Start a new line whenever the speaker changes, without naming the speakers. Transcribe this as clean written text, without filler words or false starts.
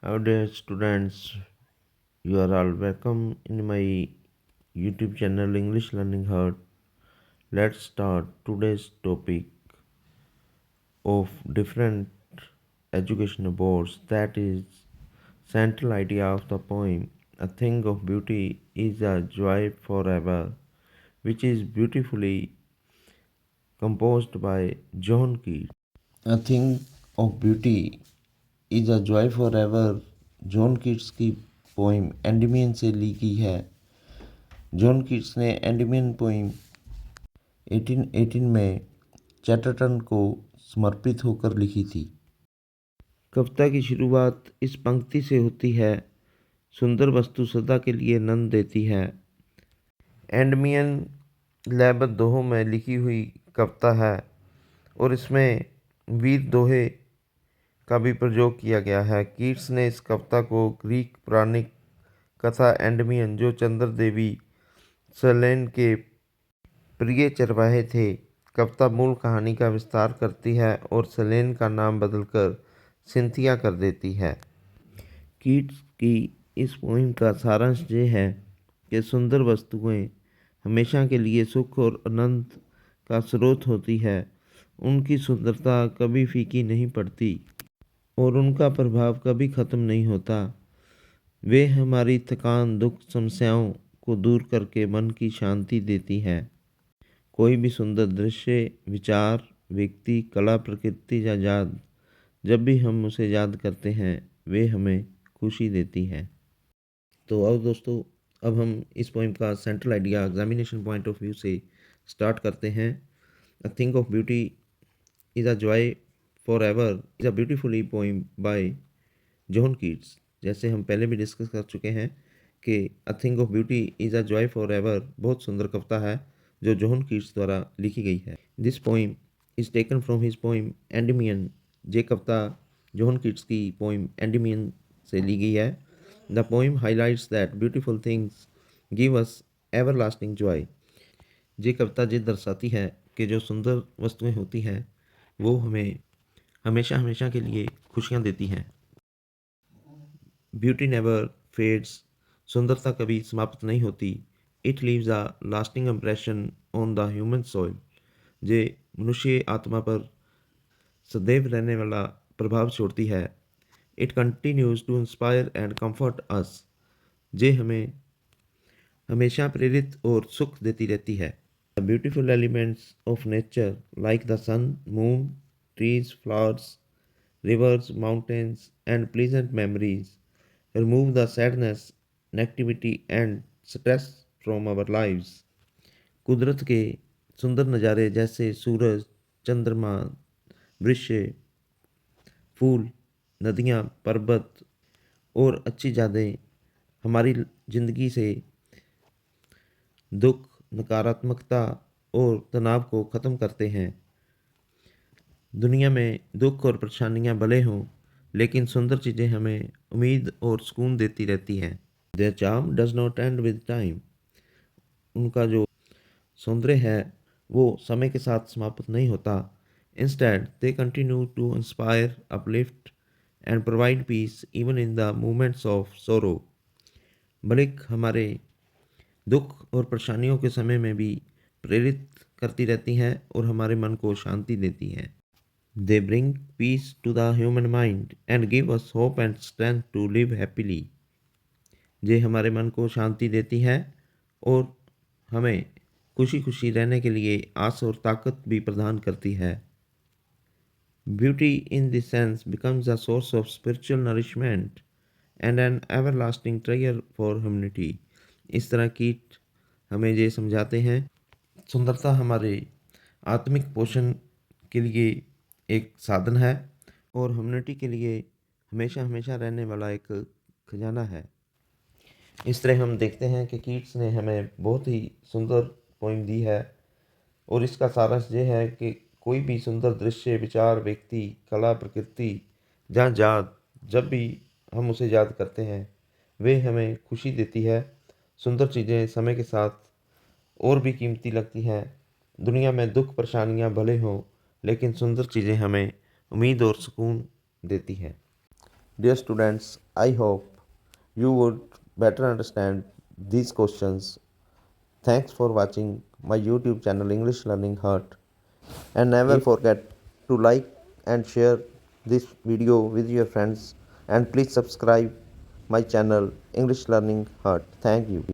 How dear students, you are all welcome in my YouTube channel English Learning Hub. Let's start today's topic of different educational boards, that is central idea of the poem A Thing of Beauty is a Joy Forever, which is beautifully composed by John Keats. A Thing of Beauty is a Joy Forever John Keats की poem Endymion से ली गई है। John Keats ने एंडमियन poem 1818 में Chatterton को समर्पित होकर लिखी थी। कविता की शुरुआत इस पंक्ति से होती है, सुंदर वस्तु सदा के लिए नंद देती है। एंडमियन लैबत दोहों में लिखी हुई कविता है और इसमें वीर दोहे का भी प्रयोग किया गया है। कीट्स ने इस कविता को ग्रीक पौराणिक कथा एंडमियन, जो चंद्र देवी सेलेन के प्रिय चरवाहे थे, कविता मूल कहानी का विस्तार करती है और सेलेन का नाम बदलकर सिंथिया कर देती है। कीट्स की इस पोइम का सारांश ये है कि सुंदर वस्तुएं हमेशा के लिए सुख और आनंद का स्रोत होती है। उनकी सुंदरता कभी फीकी नहीं पड़ती और उनका प्रभाव कभी ख़त्म नहीं होता। वे हमारी थकान, दुख, समस्याओं को दूर करके मन की शांति देती है। कोई भी सुंदर दृश्य, विचार, व्यक्ति, कला, प्रकृति या याद, जब भी हम उसे याद करते हैं वे हमें खुशी देती है। तो आओ दोस्तों, अब हम इस पोइम का central idea examination point of view से स्टार्ट करते हैं। A thing of beauty is a joy for ever is a beautifully poem bye John Keats. जैसे हम पहले भी डिस्कस कर चुके हैं कि a thing of beauty is a joy for ever बहुत सुंदर कविता है जो जॉन कीट्स द्वारा लिखी गई है। This poem is taken from his poem Endymion. ये कविता जॉन कीट्स की पोइम एंडमियन से ली गई है। The poem highlights that beautiful things give us ever lasting joy. ये कविता ये दर्शाती है कि जो सुंदर वस्तुएं होती हैं वो हमें हमेशा हमेशा के लिए खुशियाँ देती हैं। ब्यूटी नेवर फेड्स, सुंदरता कभी समाप्त नहीं होती। It leaves a lasting impression on the human soul, जे मनुष्य आत्मा पर सदैव रहने वाला प्रभाव छोड़ती है। It continues to inspire and comfort us, जे हमें हमेशा प्रेरित और सुख देती रहती है। The beautiful elements of nature like the sun, moon, trees, flowers, rivers, mountains, and pleasant memories remove the sadness, negativity, and stress from our lives. कुदरत के सुंदर नज़ारे जैसे सूरज, चंद्रमा, वृक्ष, फूल, नदियाँ, पर्वत और अच्छी यादें हमारी ज़िंदगी से दुख, नकारात्मकता और तनाव को ख़त्म करते हैं। दुनिया में दुख और परेशानियां भले हों, लेकिन सुंदर चीज़ें हमें उम्मीद और सुकून देती रहती हैं। Their charm does not end with time. उनका जो सौंदर्य है वो समय के साथ समाप्त नहीं होता। Instead they continue to inspire, uplift and provide peace even in the moments of sorrow. बल्कि हमारे दुख और परेशानियों के समय में भी प्रेरित करती रहती हैं और हमारे मन को शांति देती हैं। They bring peace to the human mind and give us hope and strength to live happily. ये हमारे मन को शांति देती है और हमें खुशी खुशी रहने के लिए आस और ताकत भी प्रदान करती है। Beauty in this sense becomes a source of spiritual nourishment and an everlasting treasure for humanity. इस तरह कीट हमें ये समझाते हैं, सुंदरता हमारे आत्मिक पोषण के लिए एक साधन है और ह्यूमनिटी के लिए हमेशा हमेशा रहने वाला एक खजाना है। इस तरह हम देखते हैं कि कीट्स ने हमें बहुत ही सुंदर पोइम दी है और इसका सारांश ये है कि कोई भी सुंदर दृश्य, विचार, व्यक्ति, कला, प्रकृति जहाँ याद, जब भी हम उसे याद करते हैं वे हमें खुशी देती है। सुंदर चीज़ें समय के साथ और भी कीमती लगती हैं। दुनिया में दुख परेशानियाँ भले हों, लेकिन सुंदर चीज़ें हमें उम्मीद और सुकून देती हैं। Dear students, I hope you would better understand these questions. Thanks for watching my YouTube channel English Learning Heart, and never
If
forget to like and share this video with your friends, and please subscribe my channel English Learning Heart. Thank you.